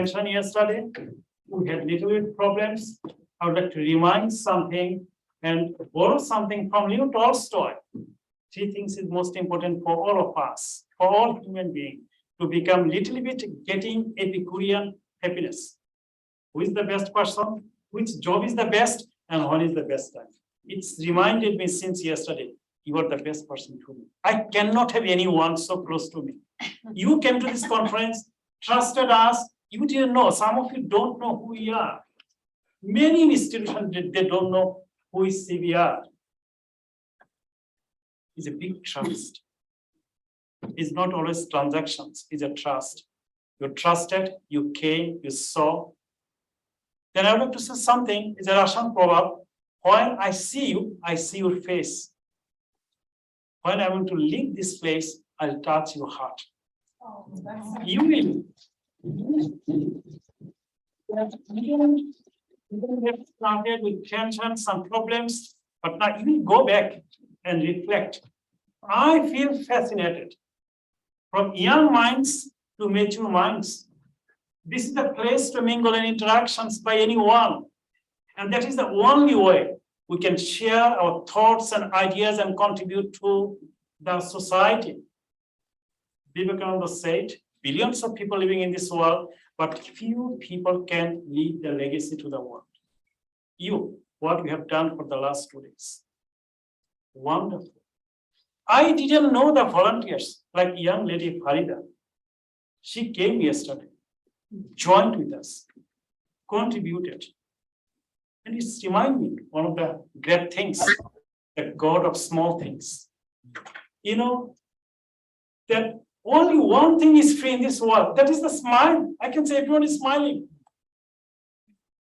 mentioned yesterday, we had little bit problems. I would like to remind something and borrow something from Leo Tolstoy. Three things is most important for all of us, for all human beings, to become little bit getting Epicurean happiness. Who is the best person? Which job is the best? And when is the best time? It's reminded me since yesterday, you are the best person to me. I cannot have anyone so close to me. You came to this conference, trusted us. You didn't know. Some of you don't know who we are. Many institutions, they don't know who is CBER. It's a big trust. It's not always transactions, it's a trust. You trusted, you came, you saw. Then I would like to say something, it's a Russian proverb. When I see you, I see your face. When I want to leave this place, I'll touch your heart. Oh, you will. You get started with tension, some problems, but now you will go back and reflect. I feel fascinated. From young minds to mature minds. This is the place to mingle and interactions by anyone. And that is the only way we can share our thoughts and ideas and contribute to the society. Vivekananda said, billions of people living in this world, but few people can leave the legacy to the world. You, what we have done for the last 2 days. Wonderful. I didn't know the volunteers, like young lady Farida. She came yesterday, joined with us, contributed. And it's reminded me one of the great things, the God of small things. You know, that only one thing is free in this world, that is the smile. I can say everyone is smiling.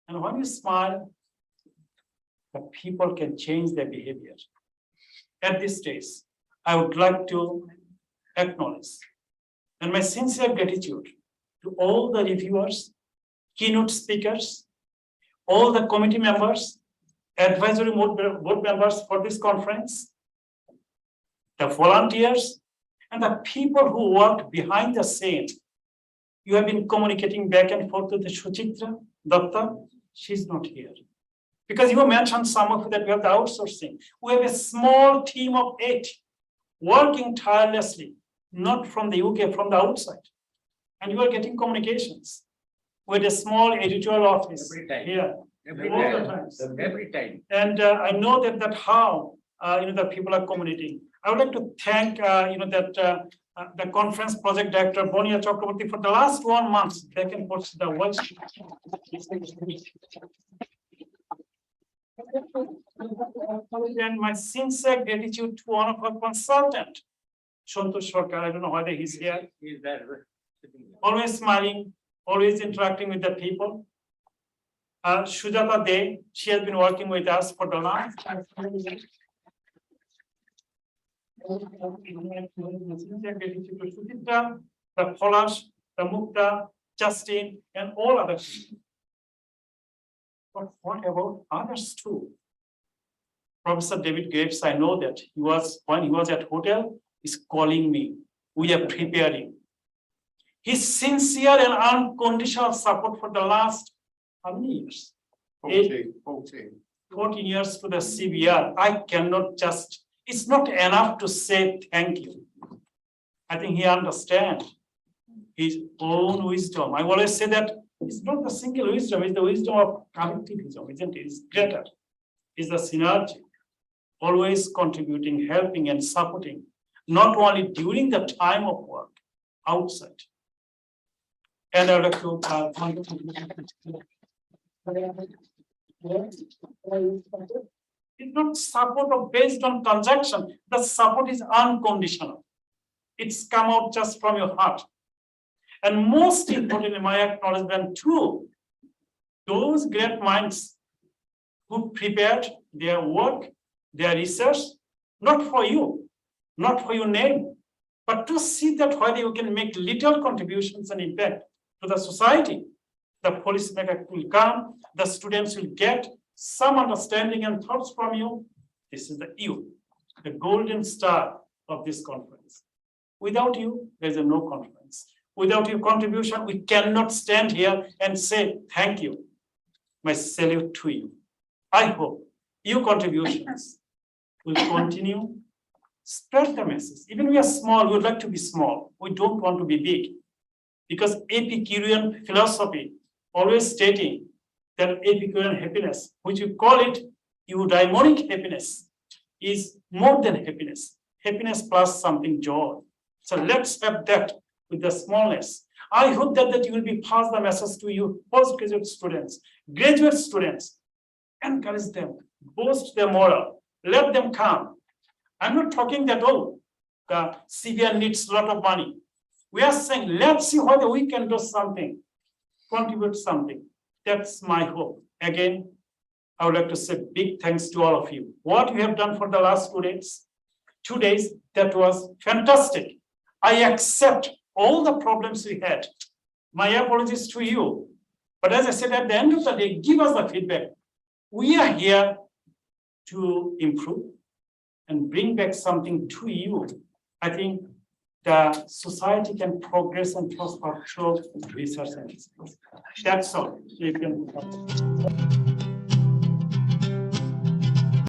And when you smile, the people can change their behavior. At this stage, I would like to acknowledge and my sincere gratitude to all the reviewers, keynote speakers, all the committee members, advisory board members for this conference, the volunteers, and the people who worked behind the scene. You have been communicating back and forth with the Suchitra Datta. She's not here. Because you mentioned some of that we have the outsourcing. We have a small team of 8 working tirelessly, not from the UK, from the outside. And you are getting communications with a small editorial office here. Every time. And I know that how the people are communicating. I would like to thank the conference project director Bonia Chakraborty for the last 1 month. Back and forth the work. And my sincere gratitude to one of our consultants, Santosh Sarkar. I don't know whether he's here. He's there. Always smiling, always interacting with the people. Sujata De, she has been working with us for the last 5 years. The Polash, the Mukta, Justin, and all others. But what about others too? Professor David Graves, I know that when he was at hotel, he's calling me. We are preparing. His sincere and unconditional support for the last how many years? 14 years to the CBER. I cannot just, it's not enough to say thank you. I think he understands his own wisdom. I always say that it's not the single wisdom, it's the wisdom of collectivism, isn't it? It's greater. It's the synergy. Always contributing, helping, and supporting, not only during the time of work, outside. And I would like to it's not support based on transaction. The support is unconditional. It's come out just from your heart. And most importantly, my acknowledgement too, those great minds who prepared their work, their research, not for you, not for your name, but to see that whether you can make little contributions and impact to the society. The policymaker will come, the students will get some understanding and thoughts from you. This is the golden star of this conference. Without you, there's no conference. Without your contribution, we cannot stand here and say thank you. My salute to you. I hope your contributions will continue. Spread the message. Even we are small, we would like to be small. We don't want to be big. Because Epicurean philosophy always stating that Epicurean happiness, which we call it eudaimonic happiness, is more than happiness. Happiness plus something joy. So let's have that with the smallness. I hope that you will be pass the message to you postgraduate students, graduate students. Encourage them, boost their morale, let them come. I'm not talking that, oh, the CBER needs a lot of money. We are saying, let's see whether we can do something, contribute something. That's my hope. Again, I would like to say big thanks to all of you. What you have done for the last 2 days, that was fantastic. I accept all the problems we had. My apologies to you. But as I said, at the end of the day, give us the feedback. We are here to improve and bring back something to you. I think the society can progress and prosper through research and research. That's all. You can